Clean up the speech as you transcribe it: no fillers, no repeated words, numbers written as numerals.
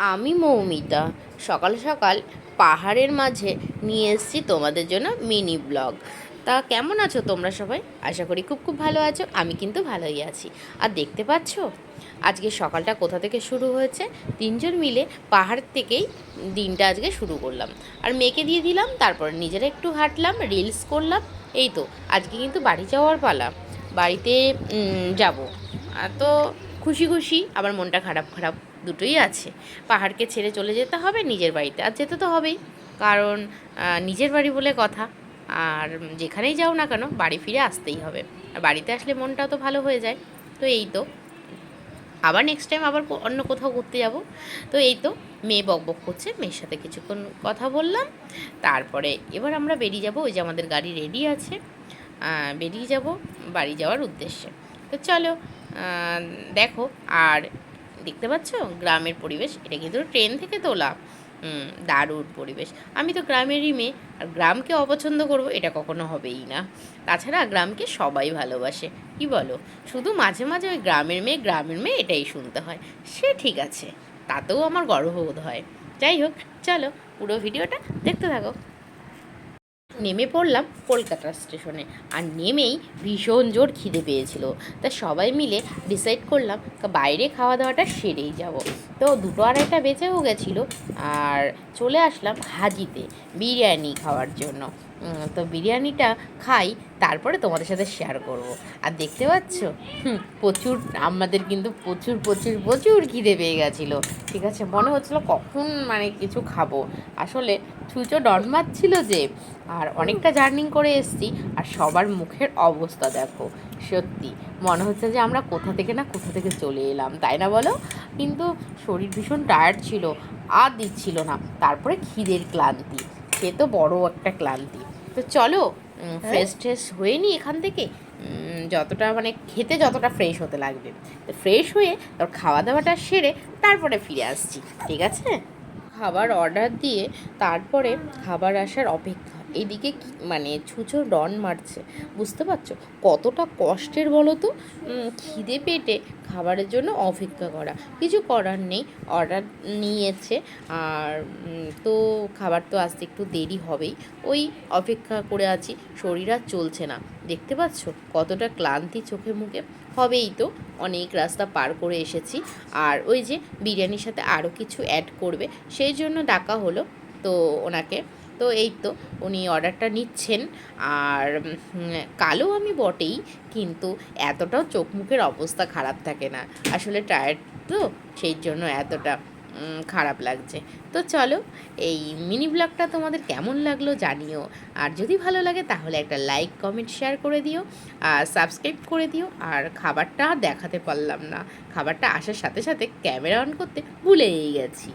আমি মৌমিতা সকাল সকাল পাহাড়ের মাঝে নিয়ে এসেছি তোমাদের জন্য মিনি ব্লগ। তা কেমন আছো তোমরা সবাই? আশা করি খুব খুব ভালো আছো। আমি কিন্তু ভালোই আছি। আর দেখতে পাচ্ছ আজকে সকালটা কোথা থেকে শুরু হয়েছে? তিনজন মিলে পাহাড় থেকেই দিনটা আজকে শুরু করলাম। আর মেয়েকে দিয়ে দিলাম, তারপর নিজেরা একটু হাঁটলাম, রিলস করলাম। এই তো আজকে কিন্তু বাড়ি যাওয়ার পালা। বাড়িতে যাব। তো খুশি খুশি আবার মনটা খারাপ খারাপ দুটোই আছে। পাহাড়কে ছেড়ে চলে যেতে হবে নিজের বাড়িতে, আর যেতে তো হবেই, কারণ নিজের বাড়ি বলে কথা। আর যেখানেই যাও না কেন বাড়ি ফিরে আসতেই হবে। আর বাড়িতে আসলে মনটাও তো ভালো হয়ে যায়। তো এই তো আবার নেক্সট টাইম আবার অন্য কোথাও ঘুরতে যাব। তো এই তো মেয়ে বকবক করছে, মেয়ের সাথে কিছুক্ষণ কথা বললাম। তারপরে এবার আমরা বেরিয়ে যাব। ওই যে আমাদের গাড়ি রেডি আছে, বেরিয়ে যাব বাড়ি যাওয়ার উদ্দেশ্যে। তো চলো, দেখো। আর দেখতে পাচ্ছ গ্রামের পরিবেশ, এটা কিন্তু ট্রেন থেকে তোলা। দারুণ পরিবেশ। আমি তো গ্রামেরই মেয়ে, আর গ্রামকে অপছন্দ করব এটা কখনো হবেই না। তাছাড়া গ্রামকে সবাই ভালোবাসে, কি বলো? শুধু মাঝে মাঝে ওই গ্রামের মেয়ে এটাই শুনতে হয়। সে ঠিক আছে, তাতেও আমার গর্ববোধ হয়। যাই হোক, চলো পুরো ভিডিওটা দেখতে থাকো। নেমে পড়লাম কলকাতা স্টেশনে। আর নেমেই ভীষণ জোর খিদে পেয়েছিল। তা সবাই মিলে ডিসাইড করলাম বাইরে খাওয়া দাওয়াটা সেরেই যাব। তো 2টো 2:30 বেজেও গেছিলো। আর চলে আসলাম হাজিতে বিরিয়ানি খাওয়ার জন্য। তো বিরিয়ানিটা খাই, তারপরে তোমাদের সাথে শেয়ার করব। আর দেখতে পাচ্ছ প্রচুর, আমাদের কিন্তু প্রচুর প্রচুর প্রচুর খিদে পেয়ে গেছিলো। ঠিক আছে, মনে হচ্ছিলো কখন কিছু খাবো। আসলে ছুঁচো ডন মারছিল যে। আর অনেকটা জার্নি করে এসেছি, আর সবার মুখের অবস্থা দেখো। সত্যি মনে হচ্ছে যে আমরা কোথা থেকে চলে এলাম, তাই না বলো? কিন্তু শরীর ভীষণ টায়ার্ড ছিল, আর দিচ্ছিল না। তারপরে খিদের ক্লান্তি, সে তো বড় একটা ক্লান্তি। তো চলো ফ্রেশ ট্রেশ হয়ে নিই এখান থেকে। যতটা খেতে যতটা ফ্রেশ হতে লাগবে, তো ফ্রেশ হয়ে তার খাওয়া দাওয়াটা সেরে তারপরে ফিরে আসছি, ঠিক আছে? খাবার অর্ডার দিয়ে তারপরে খাবার আসার অপেক্ষা। এদিকে ছুঁচো ডন মারছে। বুঝতে পারছো কতটা কষ্টের বলো তো? খিদে পেটে খাবারের জন্য অপেক্ষা করা, কিছু করার নেই। অর্ডার নিয়েছে। আর তো খাবার তো আসতে একটু দেরি হবেই। ওই অপেক্ষা করে আছি, শরীর আর চলছে না। দেখতে পাচ্ছ কতটা ক্লান্তি চোখে মুখে। হবেই তো, অনেক রাস্তা পার করে এসেছি। আর ওই যে বিরিয়ানির সাথে আরও কিছু অ্যাড করবে, সেই জন্য ডাকা হলো তো ওনাকে। তো এই তো উনি অর্ডারটা নিচ্ছেন। আর কালো আমি বটেই, কিন্তু এতটাও চোখ মুখের অবস্থা খারাপ থাকে না। আসলে টায়ার্ড তো, সেই জন্য এতটা খারাপ লাগছে। তো চলো, এই মিনি ব্লগটা তোমাদের কেমন লাগলো জানিও। আর যদি ভালো লাগে তাহলে একটা লাইক কমেন্ট শেয়ার করে দিও, আর সাবস্ক্রাইব করে দিও। আর খাবারটা দেখাতে পারলাম না, খাবারটা আসার সাথে সাথে ক্যামেরা অন করতে ভুলেই গেছি।